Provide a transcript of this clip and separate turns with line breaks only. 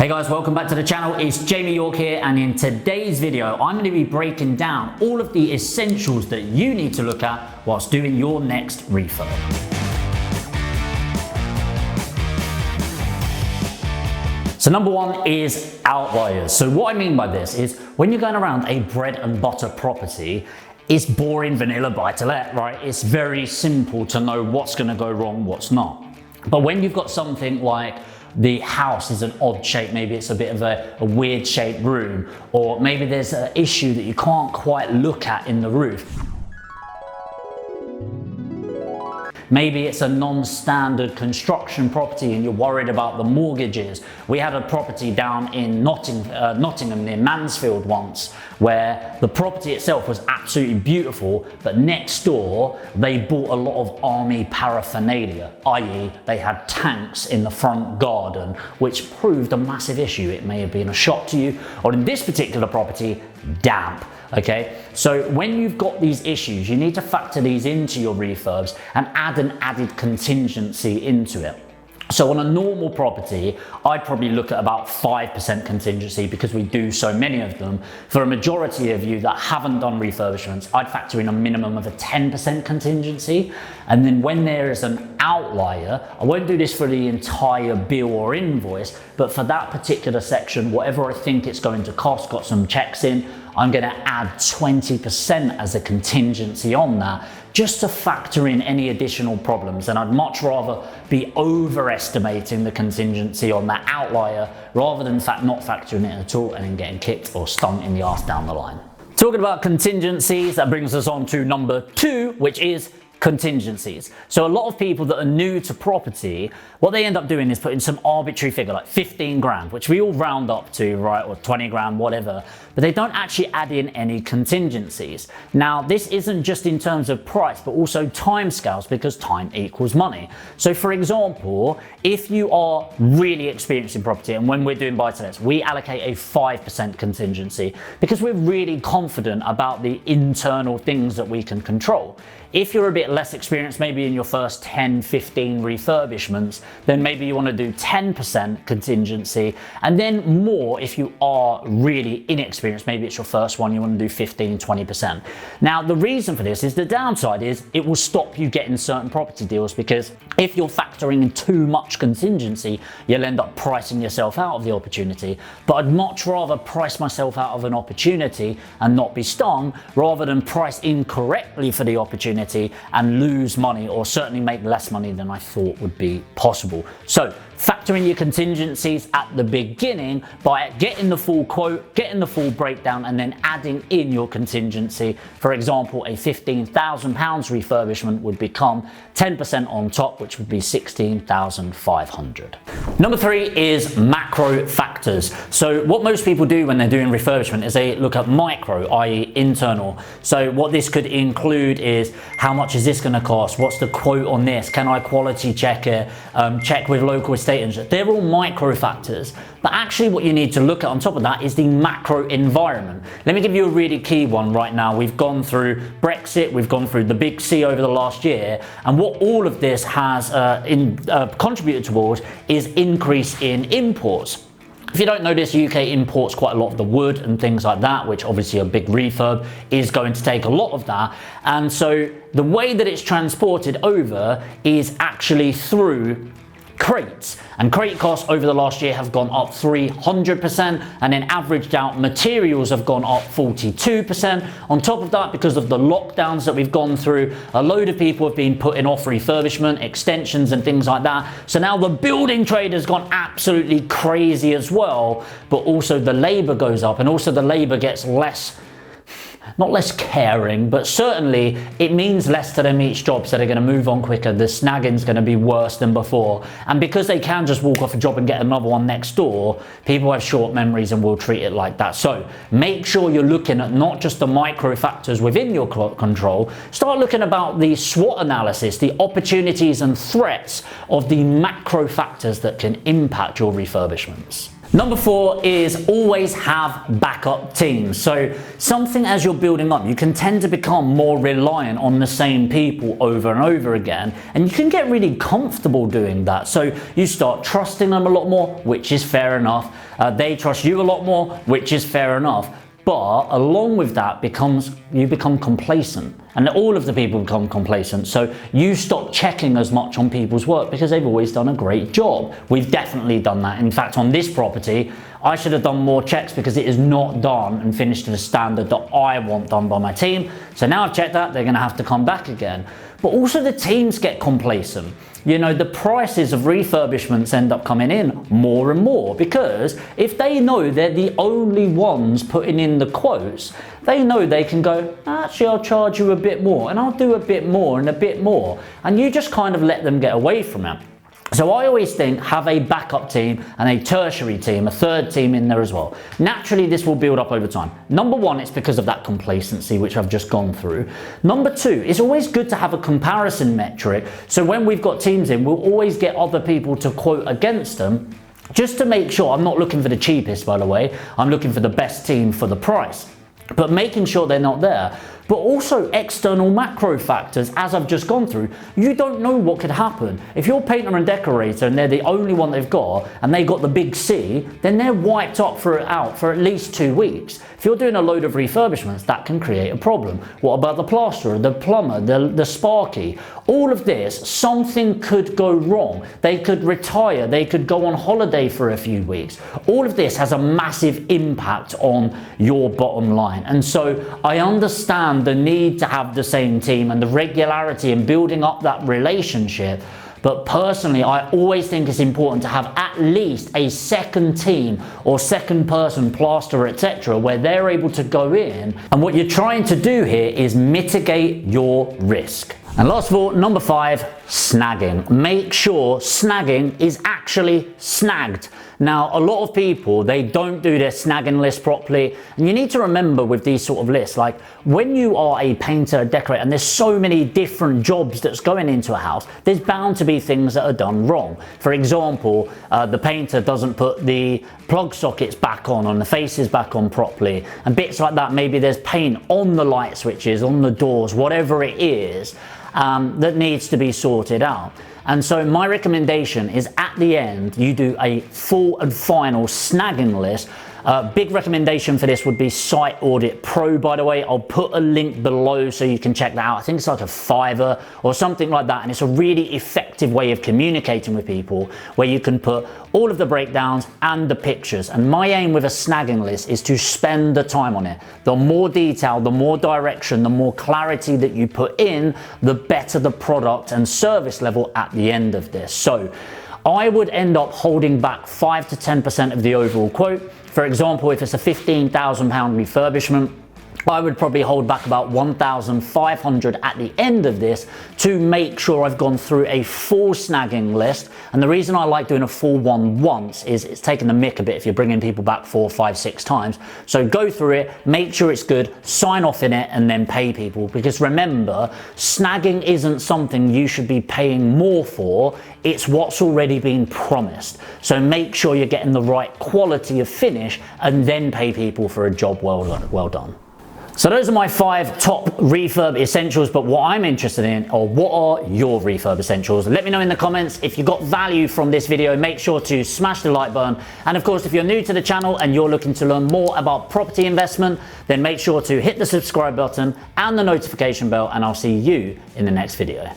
Hey guys, welcome back to the channel. It's Jamie York here, and in today's video I'm going to be breaking down all of the essentials that you need to look at whilst doing your next refurb. So number one is outliers. So what I mean by this is when you're going around a bread and butter property, it's boring vanilla buy to let, right? It's very simple to know what's going to go wrong, what's not. But when you've got something like the house is an odd shape, maybe it's a bit of a weird shaped room, or maybe there's an issue that you can't quite look at in the roof. Maybe it's a non-standard construction property and you're worried about the mortgages. We had a property down in Nottingham near Mansfield once where the property itself was absolutely beautiful, but next door they bought a lot of army paraphernalia, i.e. they had tanks in the front garden, which proved a massive issue. It may have been a shock to you, or in this particular property, damp. Okay, so when you've got these issues, you need to factor these into your refurbs and add an added contingency into it. So on a normal property, I'd probably look at about 5% contingency because we do so many of them. For a majority of you that haven't done refurbishments, I'd factor in a minimum of a 10% contingency. And then when there is an outlier, I won't do this for the entire bill or invoice, but for that particular section, whatever I think it's going to cost, got some checks in, I'm going to add 20% as a contingency on that, just to factor in any additional problems. And I'd much rather be overestimating the contingency on that outlier rather than not factoring it at all and then getting kicked or stung in the arse down the line. Talking about contingencies, that brings us on to number two, which is contingencies. So a lot of people that are new to property, what they end up doing is putting some arbitrary figure like 15 grand, which we all round up to, right, or 20 grand, whatever, but they don't actually add in any contingencies. Now, this isn't just in terms of price, but also time scales, because time equals money. So for example, if you are really experienced in property, and when we're doing buy-to-lets, we allocate a 5% contingency because we're really confident about the internal things that we can control. If you're a bit less experienced, maybe in your first 10, 15 refurbishments, then maybe you want to do 10% contingency, and then more if you are really inexperienced. Maybe it's your first one, you want to do 15, 20%. Now, the reason for this is the downside is it will stop you getting certain property deals, because if you're factoring in too much contingency, you'll end up pricing yourself out of the opportunity. But I'd much rather price myself out of an opportunity and not be stung, rather than price incorrectly for the opportunity and lose money, or certainly make less money than I thought would be possible. So factor in your contingencies at the beginning by getting the full quote, getting the full breakdown, and then adding in your contingency. For example, a £15,000 refurbishment would become 10% on top, which would be 16,500. Number three is macro factors. So what most people do when they're doing refurbishment is they look at micro, i.e. internal. So what this could include is, how much is this going to cost? What's the quote on this? Can I quality check it? Check with local estate agents. They're all micro factors. But actually what you need to look at on top of that is the macro environment. Let me give you a really key one right now. We've gone through Brexit, we've gone through the big C over the last year, and what all of this has contributed towards is increase in imports. If you don't know this, UK imports quite a lot of the wood and things like that, which obviously a big refurb is going to take a lot of that. And so the way that it's transported over is actually through crates, and crate costs over the last year have gone up 300%, and then averaged out materials have gone up 42%. On top of that, because of the lockdowns that we've gone through, a load of people have been putting off refurbishment, extensions and things like that. So now the building trade has gone absolutely crazy as well, but also the labor goes up, and also the labor gets not less caring, but certainly it means less to them each job, so they're going to move on quicker. The snagging's going to be worse than before, and because they can just walk off a job and get another one next door, people have short memories and will treat it like that. So make sure you're looking at not just the micro factors within your control, start looking about the SWOT analysis, the opportunities and threats of the macro factors that can impact your refurbishments. Number 4 is always have backup teams. So something as you're building up, you can tend to become more reliant on the same people over and over again, and you can get really comfortable doing that. So you start trusting them a lot more, which is fair enough. They trust you a lot more, which is fair enough. But along with that you become complacent, and all of the people become complacent. So you stop checking as much on people's work because they've always done a great job. We've definitely done that. In fact, on this property, I should have done more checks because it is not done and finished to the standard that I want done by my team. So now I've checked that, they're going to have to come back again. But also the teams get complacent. You know, the prices of refurbishments end up coming in more and more because if they know they're the only ones putting in the quotes, they know they can go, actually, I'll charge you a bit more and I'll do a bit more and a bit more. And you just kind of let them get away from it. So I always think have a backup team and a tertiary team, a third team in there as well. Naturally, this will build up over time. Number 1, it's because of that complacency, which I've just gone through. Number 2, it's always good to have a comparison metric. So when we've got teams in, we'll always get other people to quote against them just to make sure. I'm not looking for the cheapest, by the way. I'm looking for the best team for the price, but making sure they're not there. But also external macro factors, as I've just gone through. You don't know what could happen. If you're painter and decorator and they're the only one they've got and they got the big C, then they're wiped up for at least 2 weeks. If you're doing a load of refurbishments, that can create a problem. What about the plasterer, the plumber, the sparky? All of this, something could go wrong. They could retire, they could go on holiday for a few weeks. All of this has a massive impact on your bottom line. And so I understand the need to have the same team and the regularity in building up that relationship. But personally, I always think it's important to have at least a second team or second person, plasterer, etc., where they're able to go in. And what you're trying to do here is mitigate your risk. And last of all, number 5, snagging. Make sure snagging is actually snagged. Now, a lot of people, they don't do their snagging list properly. And you need to remember with these sort of lists, like when you are a painter, decorator, and there's so many different jobs that's going into a house, there's bound to be things that are done wrong. For example, the painter doesn't put the plug sockets back on the faces back on properly, and bits like that. Maybe there's paint on the light switches, on the doors, whatever it is, that needs to be sorted out. And so my recommendation is at the end, you do a full and final snagging list. Big recommendation for this would be Site Audit Pro, by the way. I'll put a link below so you can check that out. I think it's like a $5 or something like that. And it's a really effective way of communicating with people where you can put all of the breakdowns and the pictures. And my aim with a snagging list is to spend the time on it. The more detail, the more direction, the more clarity that you put in, the better the product and service level at the end of this. So I would end up holding back 5 to 10% of the overall quote. For example, if it's a £15,000 refurbishment, I would probably hold back about $1,500 at the end of this to make sure I've gone through a full snagging list. And the reason I like doing a full one once is it's taking the mick a bit if you're bringing people back 4, 5, 6 times. So go through it, make sure it's good, sign off in it, and then pay people. Because remember, snagging isn't something you should be paying more for. It's what's already been promised. So make sure you're getting the right quality of finish and then pay people for a job well done. So those are my 5 top refurb essentials, but what I'm interested in are what are your refurb essentials? Let me know in the comments. If you got value from this video, make sure to smash the like button. And of course, if you're new to the channel and you're looking to learn more about property investment, then make sure to hit the subscribe button and the notification bell, and I'll see you in the next video.